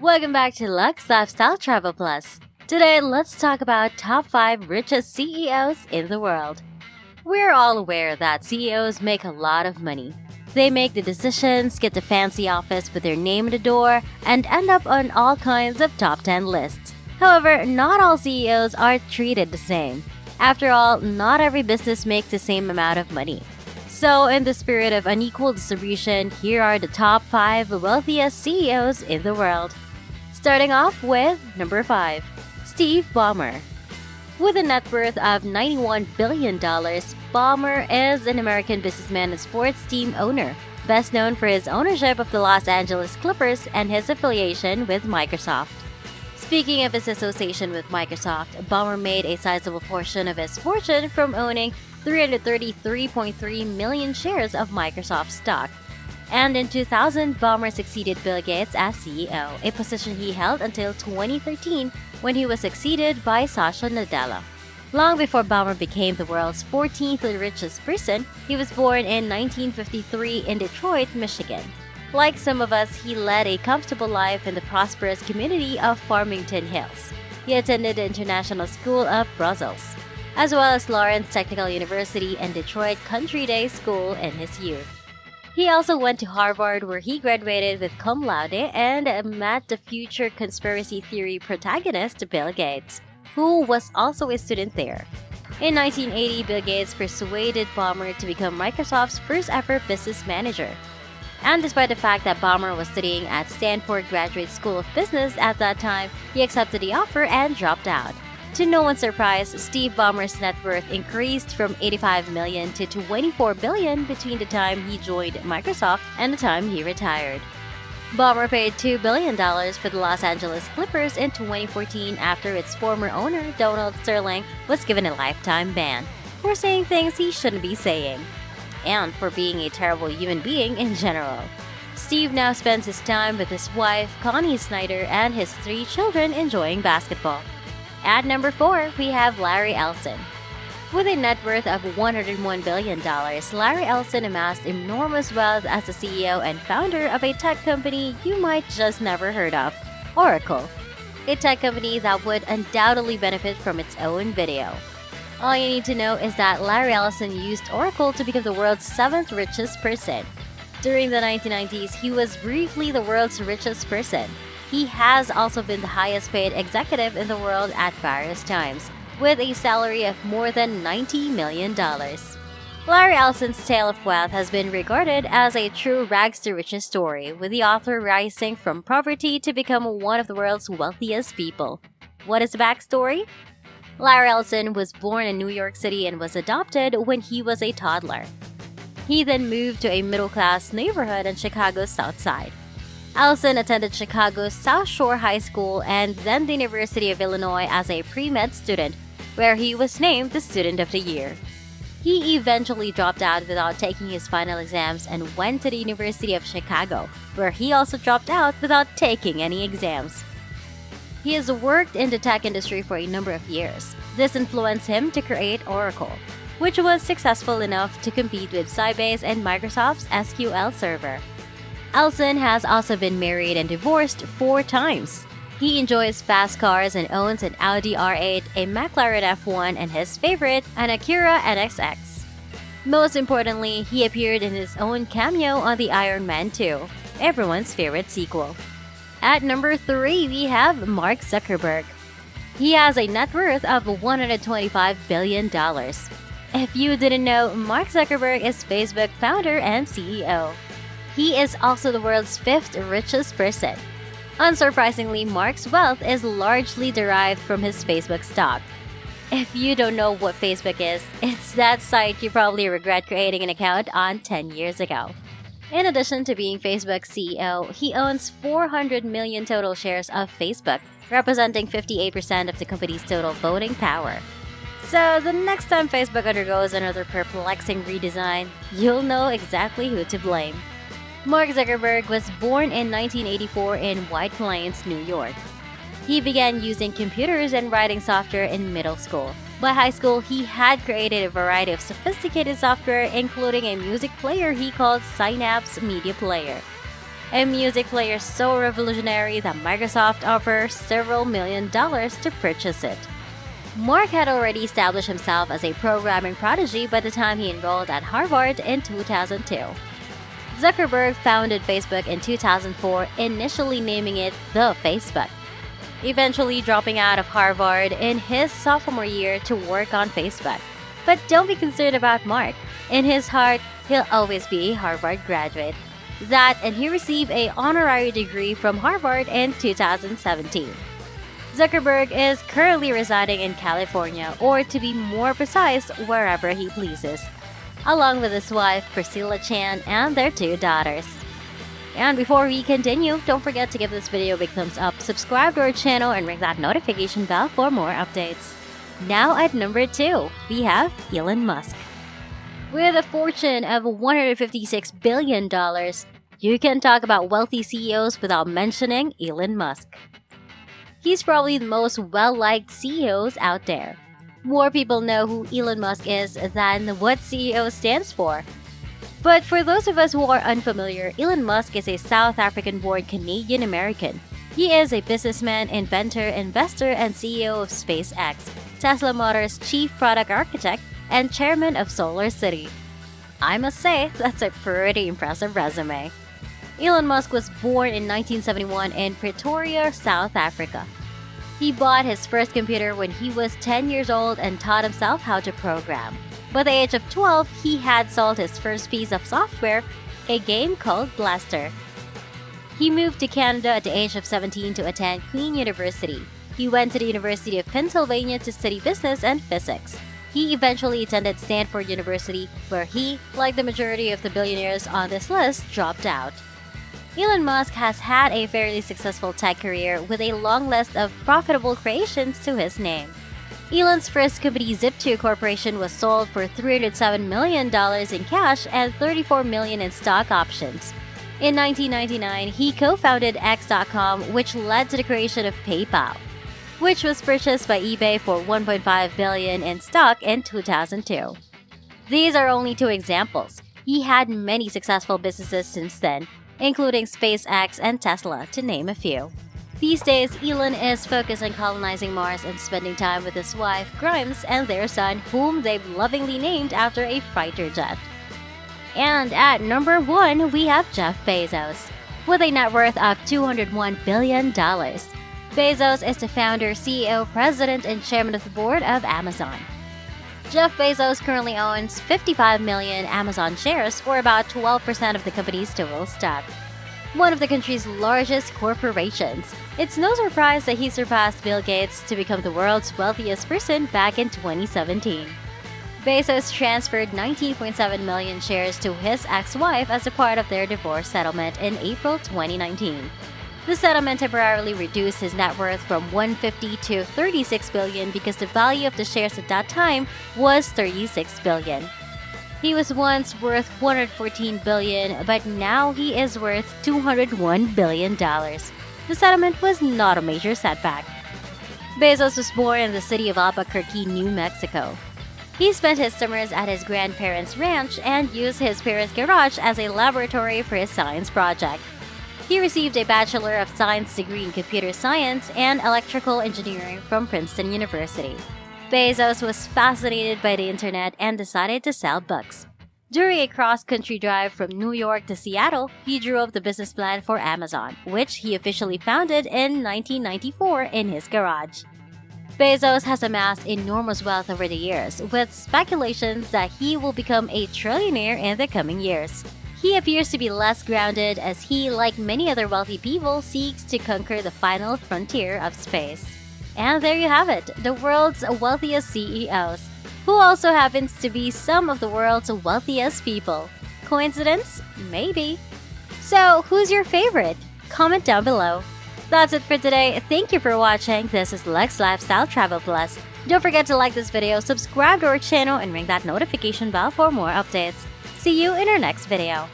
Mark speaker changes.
Speaker 1: Welcome back to Lux Lifestyle Travel Plus. Today, let's talk about top 5 richest CEOs in the world. We're all aware that CEOs make a lot of money. They make the decisions, get the fancy office with their name on the door, and end up on all kinds of top 10 lists. However, not all CEOs are treated the same. After all, not every business makes the same amount of money. So, in the spirit of unequal distribution, here are the top 5 wealthiest CEOs in the world. Starting off with number 5, Steve Ballmer. With a net worth of $91 billion, Ballmer is an American businessman and sports team owner, best known for his ownership of the Los Angeles Clippers and his affiliation with Microsoft. Speaking of his association with Microsoft, Ballmer made a sizable portion of his fortune from owning 333.3 million shares of Microsoft stock. And in 2000, Ballmer succeeded Bill Gates as CEO, a position he held until 2013 when he was succeeded by Satya Nadella. Long before Ballmer became the world's 14th richest person, he was born in 1953 in Detroit, Michigan. Like some of us, he led a comfortable life in the prosperous community of Farmington Hills. He attended the International School of Brussels, as well as Lawrence Technical University and Detroit Country Day School in his youth. He also went to Harvard, where he graduated with cum laude and met the future conspiracy theory protagonist Bill Gates, who was also a student there. In 1980, Bill Gates persuaded Ballmer to become Microsoft's first ever business manager. And despite the fact that Ballmer was studying at Stanford Graduate School of Business at that time, he accepted the offer and dropped out. To no one's surprise, Steve Ballmer's net worth increased from $85 million to $24 billion between the time he joined Microsoft and the time he retired. Ballmer paid $2 billion for the Los Angeles Clippers in 2014 after its former owner, Donald Sterling, was given a lifetime ban for saying things he shouldn't be saying, and for being a terrible human being in general. Steve now spends his time with his wife, Connie Snyder, and his 3 children enjoying basketball. At number 4, we have Larry Ellison. With a net worth of $101 billion, Larry Ellison amassed enormous wealth as the CEO and founder of a tech company you might just never heard of, Oracle, a tech company that would undoubtedly benefit from its own video. All you need to know is that Larry Ellison used Oracle to become the world's 7th richest person. During the 1990s, he was briefly the world's richest person. He has also been the highest paid executive in the world at various times, with a salary of more than $90 million. Larry Ellison's tale of wealth has been regarded as a true rags to riches story, with the author rising from poverty to become one of the world's wealthiest people. What is the backstory? Larry Ellison was born in New York City and was adopted when he was a toddler. He then moved to a middle-class neighborhood in Chicago's South Side. Ellison attended Chicago's South Shore High School and then the University of Illinois as a pre-med student, where he was named the Student of the Year. He eventually dropped out without taking his final exams and went to the University of Chicago, where he also dropped out without taking any exams. He has worked in the tech industry for a number of years. This influenced him to create Oracle, which was successful enough to compete with Sybase and Microsoft's SQL Server. Ellison has also been married and divorced 4 times. He enjoys fast cars and owns an Audi R8, a McLaren F1, and his favorite, an Acura NSX. Most importantly, he appeared in his own cameo on the Iron Man 2, everyone's favorite sequel. At number 3, we have Mark Zuckerberg. He has a net worth of $125 billion. If you didn't know, Mark Zuckerberg is Facebook founder and CEO. He is also the world's 5th richest person. Unsurprisingly, Mark's wealth is largely derived from his Facebook stock. If you don't know what Facebook is, it's that site you probably regret creating an account on 10 years ago. In addition to being Facebook's CEO, he owns 400 million total shares of Facebook, representing 58% of the company's total voting power. So the next time Facebook undergoes another perplexing redesign, you'll know exactly who to blame. Mark Zuckerberg was born in 1984 in White Plains, New York. He began using computers and writing software in middle school. By high school, he had created a variety of sophisticated software, including a music player he called Synapse Media Player. a music player so revolutionary that Microsoft offers several $1,000,000 to purchase it. Mark had already established himself as a programming prodigy by the time he enrolled at Harvard in 2002. Zuckerberg founded Facebook in 2004, initially naming it The Facebook, eventually dropping out of Harvard in his sophomore year to work on Facebook. But don't be concerned about Mark. In his heart, he'll always be a Harvard graduate. That, and he received an honorary degree from Harvard in 2017. Zuckerberg is currently residing in California, or to be more precise, wherever he pleases, along with his wife Priscilla Chan and their 2 daughters. And before we continue, don't forget to give this video a big thumbs up, subscribe to our channel, and ring that notification bell for more updates. Now at number 2, we have Elon Musk. With a fortune of $156 billion, you can talk about wealthy CEOs without mentioning Elon Musk. He's probably the most well-liked CEOs out there. More people know who Elon Musk is than what CEO stands for. But for those of us who are unfamiliar, Elon Musk is a South African-born Canadian-American. He is a businessman, inventor, investor, and CEO of SpaceX, Tesla Motors' chief product architect, and chairman of Solar City. I must say, that's a pretty impressive resume. Elon Musk was born in 1971 in Pretoria, South Africa. He bought his first computer when he was 10 years old and taught himself how to program. By the age of 12, he had sold his first piece of software, a game called Blaster. He moved to Canada at the age of 17 to attend Queen University. He went to the University of Pennsylvania to study business and physics. He eventually attended Stanford University, where he, like the majority of the billionaires on this list, dropped out. Elon Musk has had a fairly successful tech career with a long list of profitable creations to his name. Elon's first company, Zip2 Corporation, was sold for $307 million in cash and $34 million in stock options. In 1999, he co-founded X.com, which led to the creation of PayPal, which was purchased by eBay for $1.5 billion in stock in 2002. These are only 2 examples. He had many successful businesses since then, including SpaceX and Tesla, to name a few. These days, Elon is focused on colonizing Mars and spending time with his wife, Grimes, and their son, whom they've lovingly named after a fighter jet. And at number 1, we have Jeff Bezos, with a net worth of $201 billion. Bezos is the founder, CEO, president, and chairman of the board of Amazon. Jeff Bezos currently owns 55 million Amazon shares, or about 12% of the company's total stock, one of the country's largest corporations. It's no surprise that he surpassed Bill Gates to become the world's wealthiest person back in 2017. Bezos transferred 19.7 million shares to his ex-wife as a part of their divorce settlement in April 2019. The settlement temporarily reduced his net worth from $150 to $36 billion because the value of the shares at that time was $36 billion. He was once worth $114 billion, but now he is worth $201 billion. The settlement was not a major setback. Bezos was born in the city of Albuquerque, New Mexico. He spent his summers at his grandparents' ranch and used his parents' garage as a laboratory for his science project. He received a Bachelor of Science degree in Computer Science and Electrical Engineering from Princeton University. Bezos was fascinated by the internet and decided to sell books. During a cross-country drive from New York to Seattle, he drew up the business plan for Amazon, which he officially founded in 1994 in his garage. Bezos has amassed enormous wealth over the years, with speculations that he will become a trillionaire in the coming years. He appears to be less grounded as he, like many other wealthy people, seeks to conquer the final frontier of space. And there you have it, the world's wealthiest CEOs, who also happens to be some of the world's wealthiest people. Coincidence? Maybe. So, who's your favorite? Comment down below. That's it for today. Thank you for watching. This is Lex Lifestyle Travel Plus. Don't forget to like this video, subscribe to our channel, and ring that notification bell for more updates. See you in our next video.